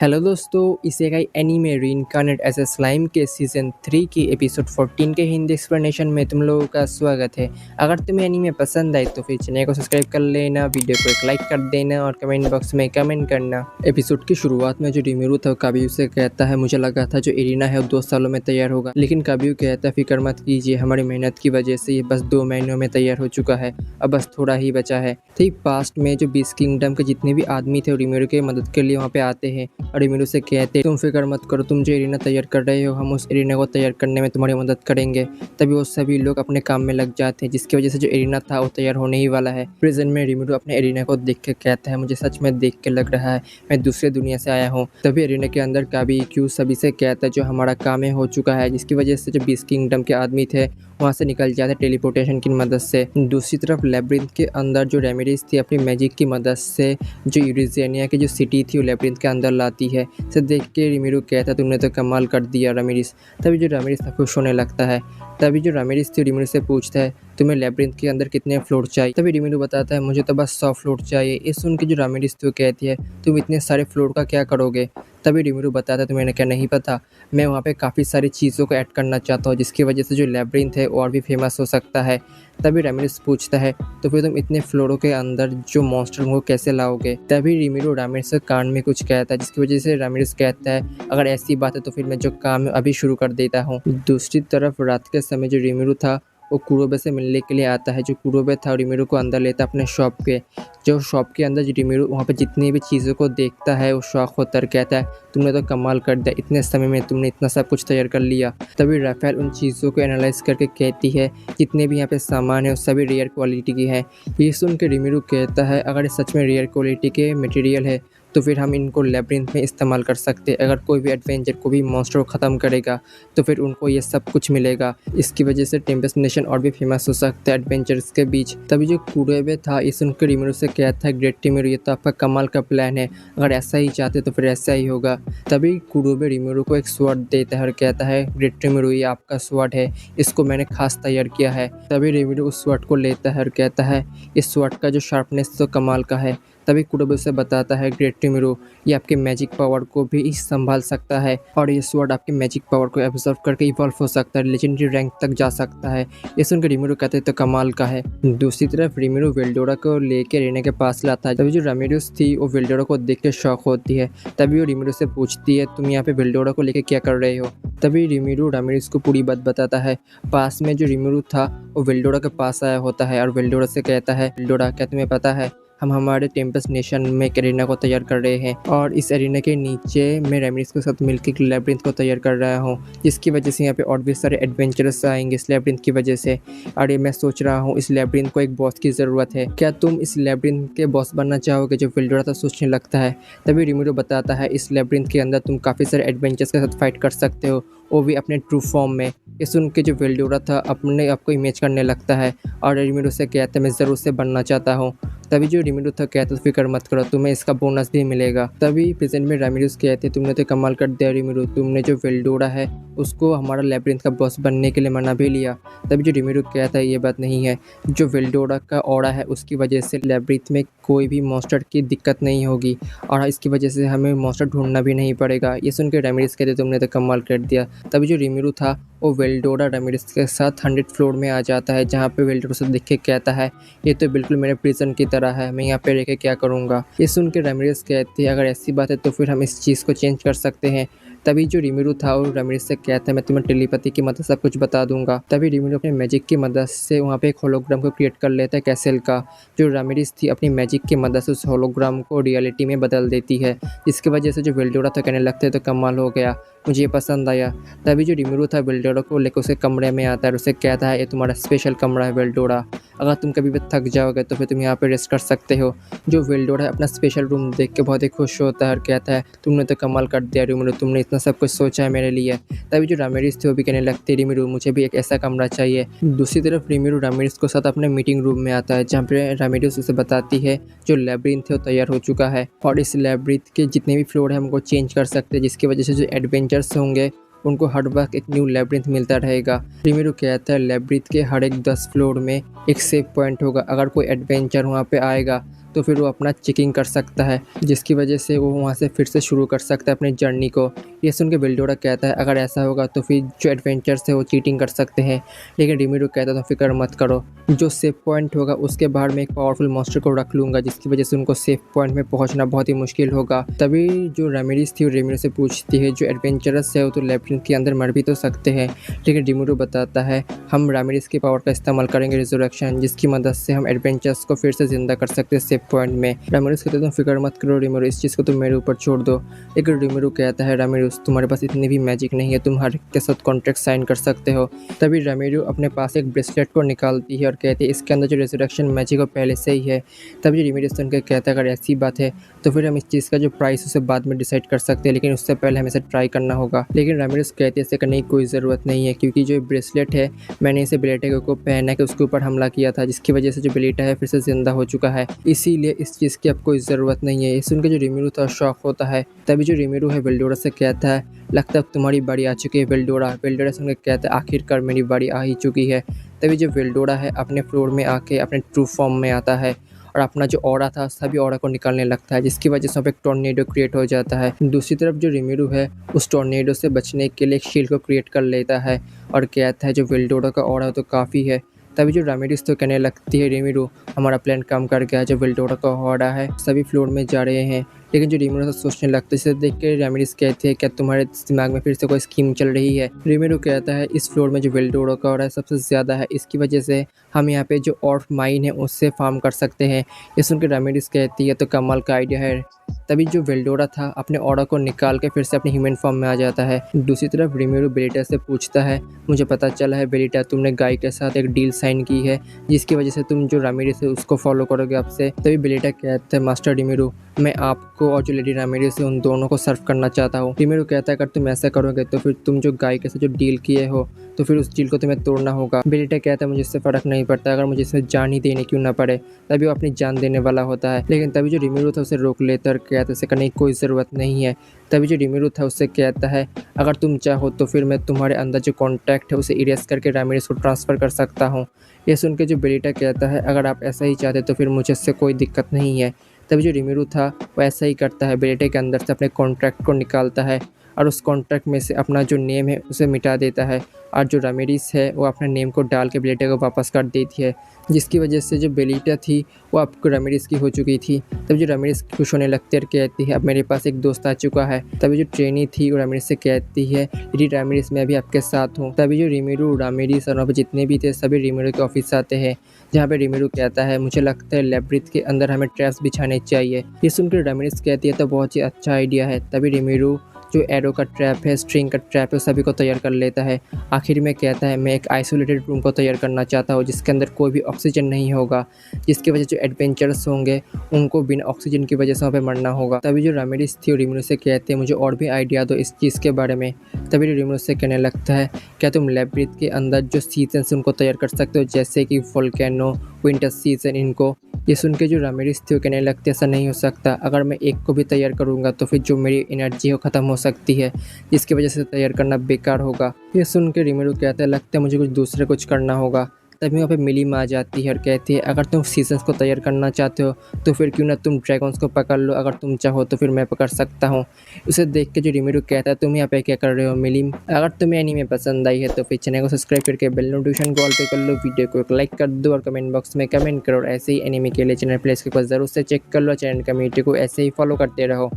Hello दोस्तों, इसेगाई anime रीइंकार्नेट as a slime के season 3 की एपिसोड 14 के हिंदी एक्सप्लेनेशन में तुम लोगों का स्वागत है। अगर तुम्हें एनीमे पसंद आए तो फिर चैनल को सब्सक्राइब कर लेना, वीडियो को एक लाइक कर देना और कमेंट बॉक्स में कमेंट करना। एपिसोड की शुरुआत में जो रिमिरू था काबियू से कहता है, मुझे लगा था जो इरिना है वो 2 सालों में तैयार होगा, लेकिन काबियू कहता है फिक्र मत कीजिए, हमारी मेहनत की वजह से ये बस 2 महीनों में तैयार हो चुका है, अब बस थोड़ा ही बचा है। ठीक पास्ट में जो बीस किंगडम के जितने भी आदमी थे रिमिरू की मदद के लिए वहाँ पे आते हैं और रिमिरू से कहते तुम फिक्र मत करो, तुम जो एरिना तैयार कर रहे हो हम उस एरिना को तैयार करने में तुम्हारी मदद करेंगे। तभी वो सभी लोग अपने काम में लग जाते हैं, जिसकी वजह से जो एरिना था वो तैयार होने ही वाला है। प्रेजेंट में रिमिरू अपने एरिना को देख के कहता है, मुझे सच में देख के लग रहा है मैं दूसरे दुनिया से आया हूँ। तभी एरिना के अंदर काबी क्यू सभी से कहता है जो हमारा काम है हो चुका है, जिसकी वजह से जो 20 किंगडम के आदमी थे वहाँ से निकल जाते टेलीपोर्टेशन की मदद से। दूसरी तरफ लेब्रिंथ के अंदर जो रेमेडीज थी अपनी मैजिक की मदद से जो यूरेनिया की जो सिटी थी वो लेब्रिंथ के अंदर लाती है। इसे देख के रिमिरू कहता है तुमने तो कमाल कर दिया रामिरिस। तभी जो रामिरिस खुश होने लगता है। तभी जो रामिरिस थी रिमिरू से पूछता है तुम्हें लेब्रिंथ के अंदर कितने फ्लोर चाहिए। तभी रिमिरू बताता है मुझे तो बस 100 फ्लोर चाहिए। इस सुन के जो रामिरिस थी वो कहती है तुम इतने सारे फ्लोर का क्या करोगे। तभी रिमिरू बताता है तुम्हें क्या नहीं पता, मैं वहाँ पे काफ़ी सारी चीज़ों को ऐड करना चाहता हूँ, जिसकी वजह से जो लेब्रिंथ है और भी फेमस हो सकता है। तभी रामिरिस पूछता है तो फिर तुम इतने फ्लोरों के अंदर जो मॉन्स्टर को कैसे लाओगे। तभी रिमिरू रामिरिस के कान में कुछ कहता है, जिसकी वजह से रामिरिस कहता है अगर ऐसी बात है तो फिर मैं जो काम है अभी शुरू कर देता हूँ। दूसरी तरफ रात के समय जो रिमिरू था वो कुरोबे से मिलने के लिए आता है। जो कुरोबे था रिमिरू को अंदर लेता है अपने शॉप पे। जो शॉप के अंदर जो रिमिरू वहाँ पे जितनी भी चीज़ों को देखता है वो शौक होता है, कहता है तुमने तो कमाल कर दिया, इतने समय में तुमने इतना सब कुछ तैयार कर लिया। तभी राफेल उन चीज़ों को एनालाइज करके कहती है जितने भी यहाँ पे सामान है वो सभी रेयर क्वालिटी की है। ये सुन के रिमिरू कहता है अगर सच में रेयर क्वालिटी के मटेरियल है तो फिर हम इनको लेब्रिंथ में इस्तेमाल कर सकते हैं। अगर कोई भी एडवेंचर को भी मॉन्स्टर को ख़त्म करेगा तो फिर उनको ये सब कुछ मिलेगा। इसकी वजह से टेम्पेस्ट नेशन और भी फेमस हो सकता है एडवेंचर्स के बीच। तभी जो कुरोबे था इस उनके रिमिरू से कहता है ग्रेट रिमिरू ये तो आपका कमाल का प्लान है, अगर ऐसा ही चाहते तो फिर ऐसा ही होगा। तभी कुरोबे रिमिरू को एक स्वॉर्ड देता है और कहता है ग्रेट रिमिरू ये आपका स्वॉर्ड है, इसको मैंने खास तैयार किया है। तभी रिमिरू उस स्वॉर्ड को लेता है और कहता है इस स्वॉर्ड का जो शार्पनेस तो कमाल का है। तभी कुरोबे से बताता है ग्रेट रिमिरू ये आपके मैजिक पावर को भी संभाल सकता है और ये स्वॉर्ड आपके मैजिक पावर को एब्जॉर्व करके इवॉल्व हो सकता है, लेजेंडरी रैंक तक जा सकता है। ये सुनकर रिमिरू कहते हैं तो कमाल का है। दूसरी तरफ रिमिरू वेल्डोरा को लेकर रेने के पास लाता है। तभी जो रामिरिस थी वो वेल्डोरा को देख के शॉक होती है। तभी वो रिमिरू से पूछती है तुम यहाँ पे वेल्डोरा को लेकर क्या कर रहे हो। तभी रिमिरू रामिरिस को पूरी बात बताता है। पास में जो रिमिरू था वो वेल्डोरा के पास आया होता है और वेल्डोरा से कहता है वेल्डोरा क्या तुम्हें पता है हम हमारे टेम्पेस्ट नेशन में एक एरिना को तैयार कर रहे हैं और इस एरिना के नीचे मैं रामिरिस के साथ मिलकर एक लैब्रिंथ को तैयार कर रहा हूँ, जिसकी वजह से यहाँ पे और भी सारे एडवेंचरस आएंगे इस लैब्रिंथ की वजह से। और ये मैं सोच रहा हूँ इस लैब्रिंथ को एक बॉस की ज़रूरत है, क्या तुम इस लैब्रिंथ के बॉस बनना चाहोगे। जो वेल्डोरा था सोचने लगता है। तभी रिमिरू बताता है इस लैब्रिंथ के अंदर तुम काफ़ी सारे एडवेंचर्स के साथ फाइट कर सकते हो, वो भी अपने ट्रू फॉर्म में। ये सुन के जो वेल्डोरा था अपने आप को इमेज करने लगता है और रिमिरू से कहता है मैं ज़रूर से बनना चाहता हूँ। तभी जो रिमिरू था कहता है फिक्र मत करो तुम्हें इसका बोनस भी मिलेगा। तभी प्रेजेंट में रामिरिस कहते तुमने तो कमाल कर दिया रिमिरू, तुमने जो वेल्डोरा है उसको हमारा लैब्रिंथ का बॉस बनने के लिए मना भी लिया। तभी जो रिमिरू कहता है ये बात नहीं है, जो वेल्डोरा का ऑरा है उसकी वजह से लैब्रिंथ में कोई भी मॉन्स्टर की दिक्कत नहीं होगी और इसकी वजह से हमें मॉन्स्टर ढूंढना भी नहीं पड़ेगा। ये सुन के रामिरिस कहते तुमने तो कमाल कर दिया। तभी जो रिमिरू था वो वेल्डोरा रामिरिस के साथ 100 फ्लोर में आ जाता है, जहाँ पे वेल्डोरा से देख के कहता है ये तो बिल्कुल मेरे प्रिजन की तरह है, मैं यहाँ पे रह के क्या करूँगा। ये सुन के रामिरिस कहते हैं अगर ऐसी बात है तो फिर हम इस चीज़ को चेंज कर सकते हैं। तभी जो रिमिरू था वो रामिरिस से कहता है मैं तुम्हें टेलीपैथी की मदद से सब कुछ बता दूंगा। तभी रिमिरू अपने मैजिक की मदद से वहाँ पे एक होलोग्राम को क्रिएट कर लेता है कैसल का। जो रामिरिस थी अपनी मैजिक की मदद से उस होलोग्राम को रियलिटी में बदल देती है, जिसकी वजह से जो वेल्डोरा था कहने लगते हैं तो कमाल हो गया, मुझे ये पसंद आया। तभी जो रिमिरू था वेल्डोरा को लेकर उसके कमरे में आता है और उसे कहता है ये तुम्हारा स्पेशल कमरा है वेल्डोरा, अगर तुम कभी भी थक जाओगे तो फिर तुम यहाँ पे रेस्ट कर सकते हो। जो वेल्डोरा है अपना स्पेशल रूम देख के बहुत ही खुश होता है और कहता है तुमने तो कमाल कर दिया रिमिरू, तुमने इतना सब कुछ सोचा है मेरे लिए। तभी जो रामिरिस थे वो भी कहने लगते रिमिरू मुझे भी एक ऐसा कमरा चाहिए। दूसरी तरफ रिमिरू रामिरिस के साथ अपने मीटिंग रूम में आता है, जहाँ पे रामिरिस उसे बताती है जो लैब्रिंथ है वो तैयार हो चुका है और इस लैब्रिंथ के जितने भी फ्लोर है हमको चेंज कर सकते हैं, जिसकी वजह से जो एडवेंचर्स होंगे उनको हर वक्त एक न्यू लैब्रिंथ मिलता रहेगा। रिमिरू कहता है लैब्रिंथ के हर एक 10 फ्लोर में एक सेफ पॉइंट होगा, अगर कोई एडवेंचर वहाँ पे आएगा तो फिर वो अपना चेकिंग कर सकता है, जिसकी वजह से वो वहाँ से फिर से शुरू कर सकता है अपनी जर्नी को। ये सुन के बेल्डोरा कहता है अगर ऐसा होगा तो फिर जो एडवेंचर्स है वो चीटिंग कर सकते हैं, लेकिन रिमिरो कहता है तो फिक्र मत करो, जो सेफ पॉइंट होगा उसके बाहर मैं एक पावरफुल मॉन्स्टर को रख लूँगा, जिसकी वजह से उनको सेफ पॉइंट में पहुँचना बहुत ही मुश्किल होगा। तभी जो रामिरेस थी वो रिमिरो से पूछती है जो एडवेंचरस है वो तो लैबिरिंथ के अंदर मर भी तो सकते हैं, लेकिन रिमिरो बताता है हम रामिरेस की पावर का इस्तेमाल करेंगे रिजर्वेक्शन, जिसकी मदद से हम एडवेंचर्स को फिर से जिंदा कर सकते हैं सेफ पॉइंट में। रामिरेस कहते तुम फिक्र मत करो रिमिरो, इस चीज़ को तुम मेरे ऊपर छोड़ दो। लेकिन रिमिरो कहता है रामिरेस तुम्हारे पास इतनी भी मैजिक नहीं है, तुम हर एक के साथ कॉन्ट्रैक्ट साइन कर सकते हो। तभी रामिरो अपने पास एक ब्रेसलेट को निकालती है और कहती है इसके अंदर जो रिजर्वेक्शन मैजिक वो पहले से ही है। तभी रिमिरो सुन के कहता है अगर ऐसी बात है तो फिर हम इस चीज़ का जो प्राइस उसे बाद में डिसाइड कर सकते हैं, लेकिन उससे पहले हमें इसे ट्राई करना होगा। लेकिन रामिरेस कहते हैं ऐसे करने की कोई ज़रूरत नहीं है, क्योंकि जो ब्रेसलेट है मैंने इसे बेलेटा को पहना के उसके ऊपर हमला किया था, जिसकी वजह से जो बेलेटा है फिर से जिंदा हो चुका है, इसीलिए इस चीज़ की अब कोई ज़रूरत नहीं है। ये सुन के जो रिमिरो था शॉक होता है। तभी जो रिमिरो है बेल्डोरा से कहता है लगता है अब तुम्हारी बारी आ चुकी है बेल्डोरा। बेल्डोरा सुन के कहता है आखिरकार मेरी बारी आ ही चुकी है। तभी जो बेल्डोरा है अपने फ्लोर में आके अपने ट्रू फॉर्म में आता है और अपना जो ऑरा था सभी ऑरा को निकालने लगता है, जिसकी वजह से वहाँ पे एक टॉर्नेडो क्रिएट हो जाता है। दूसरी तरफ जो रिमिरो है उस टॉर्नेडो से बचने के लिए एक शील्ड को क्रिएट कर लेता है और कहता है जो बेल्डोरा का ऑरा तो काफ़ी है। तभी जो रामिरेस तो कहने लगती है रिमिरो हमारा प्लान काम कर गया, जो बेल्डोरा का ऑरा है सभी फ्लोर में जा रहे हैं। लेकिन जो रिमिरो से सोचने लगता है इसे देख के रामिरेस कहते हैं क्या तुम्हारे दिमाग में फिर से कोई स्कीम चल रही है। रिमिरो कहता है इस फ्लोर में जो बेल्डोरा का ऑरा है सबसे ज़्यादा है, इसकी वजह से हम यहाँ पे जो ऑर्फ माइन है उससे फार्म कर सकते हैं। ये सुन के रामिरेस कहती है तो कमाल का आइडिया है। तभी जो बेल्डोरा था अपने ऑरा को निकाल के फिर से अपने ह्यूमन फॉर्म में आ जाता है। दूसरी तरफ रिमिरो बेलेटा से पूछता है मुझे पता चला है बेलेटा तुमने गाय के साथ एक डील साइन की है, जिसकी वजह से तुम जो रामिरेस है उसको फॉलो करोगे अब से। तभी बेलेटा कहता है मास्टर रिमिरो मैं आपको और जो लेडी रामिरेस है उन दोनों को सर्व करना चाहता हूँ। रिमिरो कहता है अगर तुम ऐसा करोगे तो फिर तुम जो गाय के साथ जो डील किए हो तो फिर उस डील को तुम्हें तोड़ना होगा। बेलेटा कहता है मुझे इससे फ़र्क नहीं पड़ता अगर मुझे इसमें जान ही देने क्यों ना पड़े। तभी वो अपनी जान देने वाला होता है, लेकिन तभी जो रिमिरो था उसे रोक लेता और कहता है इसे करने की कोई ज़रूरत नहीं है। तभी जो रिमिरो था उससे कहता है अगर तुम चाहो तो फिर मैं तुम्हारे अंदर जो कॉन्टैक्ट है उसे इरेज करके रामिरेस को ट्रांसफ़र कर सकता हूँ। ये सुन के जो बेलेटा कहता है अगर आप ऐसा ही चाहते तो फिर मुझे इससे कोई दिक्कत नहीं है। तभी जो रिमिरो था वो ऐसा ही करता है, बेलेटे के अंदर से अपने कॉन्ट्रैक्ट को निकालता है और उस कॉन्ट्रैक्ट में से अपना जो नेम है उसे मिटा देता है और जो रामिरेस है वो अपने नेम को डाल के बेलेटा को वापस कर देती है, जिसकी वजह से जो बेलेटा थी वो आपको रामिरेस की हो चुकी थी। तब जो रामिरेस खुश होने लगती है और कहती है अब मेरे पास एक दोस्त आ चुका है। तभी जो ट्रेनी थी वो रामिरेस से कहती है यदि रामिरेस मैं भी आपके साथ हूँ। तभी जो रिमिरो रामिरेस और वहाँ पर जितने भी थे सभी रिमिरो के ऑफिस आते हैं, जहाँ पे रिमिरो कहता है मुझे लगता है लैब्रिथ के अंदर हमें ट्रैप्स बिछाने चाहिए। ये सुनकर रामिरेस कहती है तो बहुत ही अच्छा आइडिया है। तभी रिमिरो जो एरो का ट्रैप है स्ट्रिंग का ट्रैप है सभी को तैयार कर लेता है। आखिर में कहता है मैं एक आइसोलेटेड रूम को तैयार करना चाहता हूँ जिसके अंदर कोई भी ऑक्सीजन नहीं होगा, जिसकी वजह से जो एडवेंचरस होंगे उनको बिना ऑक्सीजन की वजह से वहाँ पे मरना होगा। तभी जो रामिरेस थी रिमिरो से कहते हैं मुझे और भी आइडिया दो इस चीज़ के बारे में। तभी रिमिरो से कहने लगता है क्या तुम लैब्रिथ के अंदर जो सीजन्स उनको तैयार कर सकते हो, जैसे कि वोल्केनो, विंटर सीजन इनको। ये सुन के जो रामिरेस थी वो कहने लगती है ऐसा नहीं हो सकता, अगर मैं एक को भी तैयार करूँगा तो फिर जो मेरी एनर्जी है वो ख़त्म हो सकती है, जिसकी वजह से तैयार करना बेकार होगा। ये सुन के रिमिरो कहता है लगता है मुझे कुछ करना होगा। तभी वहाँ पे मिलीम आ जाती है और कहती है अगर तुम सीजन्स को तैयार करना चाहते हो तो फिर क्यों ना तुम ड्रैगन्स को पकड़ लो, अगर तुम चाहो तो फिर मैं पकड़ सकता हूँ। उसे देख के जो रिमिरो कहता है तुम यहाँ पे क्या कर रहे हो मिलीम। अगर तुम्हें एनीमे पसंद आई है तो फिर चैनल को सब्सक्राइब करके बेल नोटिफिकेशन को ऑल पे कर लो, वीडियो को एक लाइक कर दो और कमेंट बॉक्स में कमेंट करो। और ऐसे ही एनीमे के लिए चैनल प्लेलिस्ट के पास ज़रूर से चेक कर लो, चैनल कम्युनिटी को ऐसे ही फॉलो करते रहो।